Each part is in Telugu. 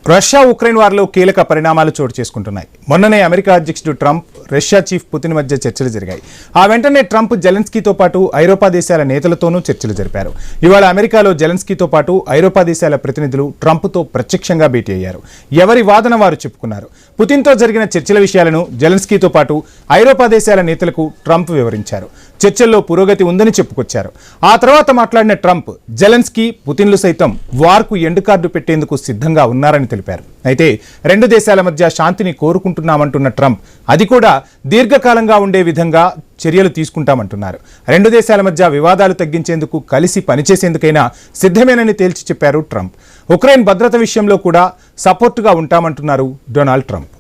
రష్యా ఉక్రెయిన్ వార్లో కీలక పరిణామాలు చోటు చేసుకుంటున్నాయి. మొన్ననే అమెరికా అధ్యక్షుడు ట్రంప్, రష్యా చీఫ్ పుతిన్ మధ్య చర్చలు జరిగాయి. ఆ వెంటనే ట్రంప్ జెలెన్స్కీతో పాటు ఐరోపా దేశాల నేతలతోనూ చర్చలు జరిపారు. ఇవాళ అమెరికాలో జెలెన్స్కీతో పాటు ఐరోపా దేశాల ప్రతినిధులు ట్రంప్తో ప్రత్యక్షంగా భేటీ అయ్యారు. ఎవరి వాదన వారు చెప్పుకున్నారు. పుతిన్తో జరిగిన చర్చల విషయాలను జెలెన్స్కీతో పాటు ఐరోపా దేశాల నేతలకు ట్రంప్ వివరించారు. చర్చల్లో పురోగతి ఉందని చెప్పుకొచ్చారు. ఆ తర్వాత మాట్లాడిన ట్రంప్, జెలెన్స్కీ, పుతిన్లు సైతం వార్కు ఎండ్ కార్డు పెట్టేందుకు సిద్ధంగా ఉన్నారని తెలిపారు. అయితే రెండు దేశాల మధ్య శాంతిని కోరుకుంటున్నామంటున్న ట్రంప్, అది కూడా దీర్ఘకాలంగా ఉండే విధంగా చర్యలు తీసుకుంటామంటున్నారు. రెండు దేశాల మధ్య వివాదాలు తగ్గించేందుకు, కలిసి పనిచేసేందుకైనా సిద్ధమేనని తేల్చి చెప్పారు ట్రంప్. ఉక్రెయిన్ భద్రత విషయంలో కూడా సపోర్టుగా ఉంటామంటున్నారు డొనాల్డ్ ట్రంప్.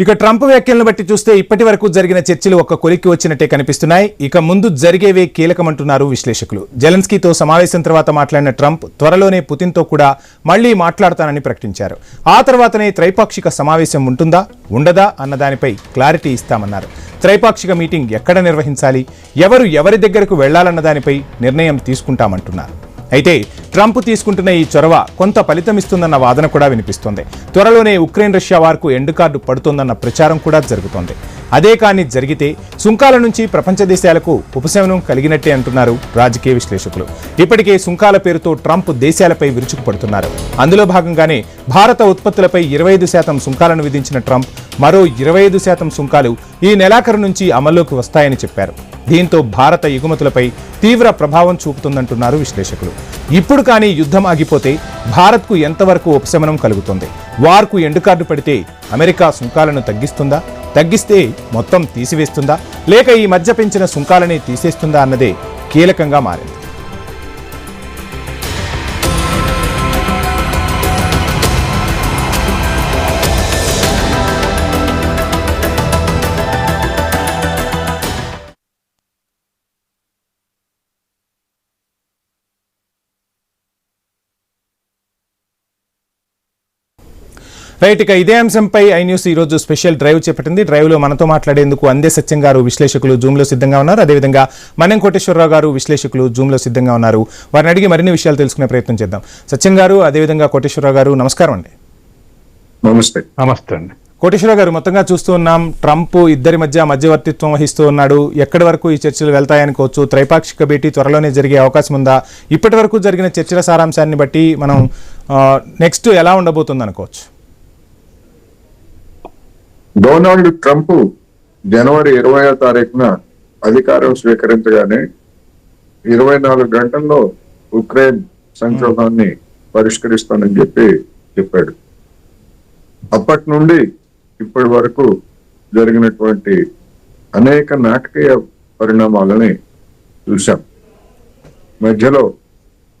ఇక ట్రంప్ వ్యాఖ్యలను బట్టి చూస్తే ఇప్పటి వరకు జరిగిన చర్చలు ఒక్క కొలిక్కి వచ్చినట్టే కనిపిస్తున్నాయి. ఇక ముందు జరిగేవే కీలకమంటున్నారు విశ్లేషకులు. జెలెన్స్కీతో సమావేశం తర్వాత మాట్లాడిన ట్రంప్ త్వరలోనే పుతిన్తో కూడా మళ్లీ మాట్లాడతానని ప్రకటించారు. ఆ తర్వాతనే త్రైపాక్షిక సమావేశం ఉంటుందా, ఉండదా అన్న దానిపై క్లారిటీ ఇస్తామన్నారు. త్రైపాక్షిక మీటింగ్ ఎక్కడ నిర్వహించాలి, ఎవరి దగ్గరకు వెళ్లాలన్న దానిపై నిర్ణయం తీసుకుంటామంటున్నారు. అయితే ట్రంప్ తీసుకుంటున్న ఈ చొరవ కొంత ఫలితమిస్తుందన్న వాదన కూడా వినిపిస్తోంది. త్వరలోనే ఉక్రెయిన్ రష్యా వార్కు ఎండ్ కార్డు పడుతోందన్న ప్రచారం కూడా జరుగుతోంది. అదే కానీ జరిగితే సుంకాల నుంచి ప్రపంచ దేశాలకు ఉపశమనం కలిగినట్టే అంటున్నారు రాజకీయ విశ్లేషకులు. ఇప్పటికే సుంకాల పేరుతో ట్రంప్ దేశాలపై విరుచుకుపడుతున్నారు. అందులో భాగంగానే భారత ఉత్పత్తులపై 25% సుంకాలను విధించిన ట్రంప్ మరో 25% సుంకాలు ఈ నెలాఖరు నుంచి అమల్లోకి వస్తాయని చెప్పారు. దీంతో భారత ఎగుమతులపై తీవ్ర ప్రభావం చూపుతుందంటున్నారు విశ్లేషకులు. ఇప్పుడు కానీ యుద్ధం ఆగిపోతే భారత్కు ఎంతవరకు ఉపశమనం కలుగుతుంది? వార్కు ఎండ్ కార్డు పడితే అమెరికా సుంకాలను తగ్గిస్తుందా? తగ్గిస్తే మొత్తం తీసివేస్తుందా? లేక ఈ మధ్య పెంచిన సుంకాలని తీసేస్తుందా అన్నదే కీలకంగా మారింది. రైట్, ఇక ఇదే అంశంపై ఐ న్యూస్ ఈ రోజు స్పెషల్ డ్రైవ్ చేపట్టింది. డ్రైవ్ లో మనతో మాట్లాడేందుకు అందే సత్యం గారు విశ్లేషకులు జూమ్ లో సిద్ధంగా ఉన్నారు. అదేవిధంగా మన్నెం కోటేశ్వరరావు గారు విశ్లేషకులు జూమ్ లో సిద్ధంగా ఉన్నారు. వారిని అడిగి మరిన్ని విషయాలు తెలుసుకునే ప్రయత్నం చేద్దాం. సత్యం గారు, అదేవిధంగా కోటేశ్వరరావు గారు, నమస్కారం అండి. నమస్తే. నమస్తే అండి. కోటేశ్వరరావు గారు, మొత్తంగా చూస్తూ ఉన్నాం, ట్రంప్ ఇద్దరి మధ్య మధ్యవర్తిత్వం వహిస్తూ ఉన్నాడు. ఎక్కడి వరకు ఈ చర్చలు వెళ్తాయనుకోవచ్చు? త్రైపాక్షిక భేటీ త్వరలోనే జరిగే అవకాశం ఉందా? ఇప్పటి వరకు జరిగిన చర్చల సారాంశాన్ని బట్టి మనం నెక్స్ట్ ఎలా ఉండబోతుంది అనుకోవచ్చు? డొనాల్డ్ ట్రంప్ జనవరి 20వ తారీఖున అధికారం స్వీకరించగానే 24 గంటల్లో ఉక్రెయిన్ సంక్షోభాన్ని పరిష్కరిస్తానని చెప్పాడు. అప్పటి నుండి ఇప్పటి వరకు జరిగినటువంటి అనేక నాటకీయ పరిణామాలని చూశాం. మధ్యలో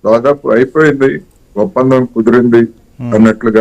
దాదాపు అయిపోయింది, ఒప్పందం కుదిరింది అన్నట్లుగా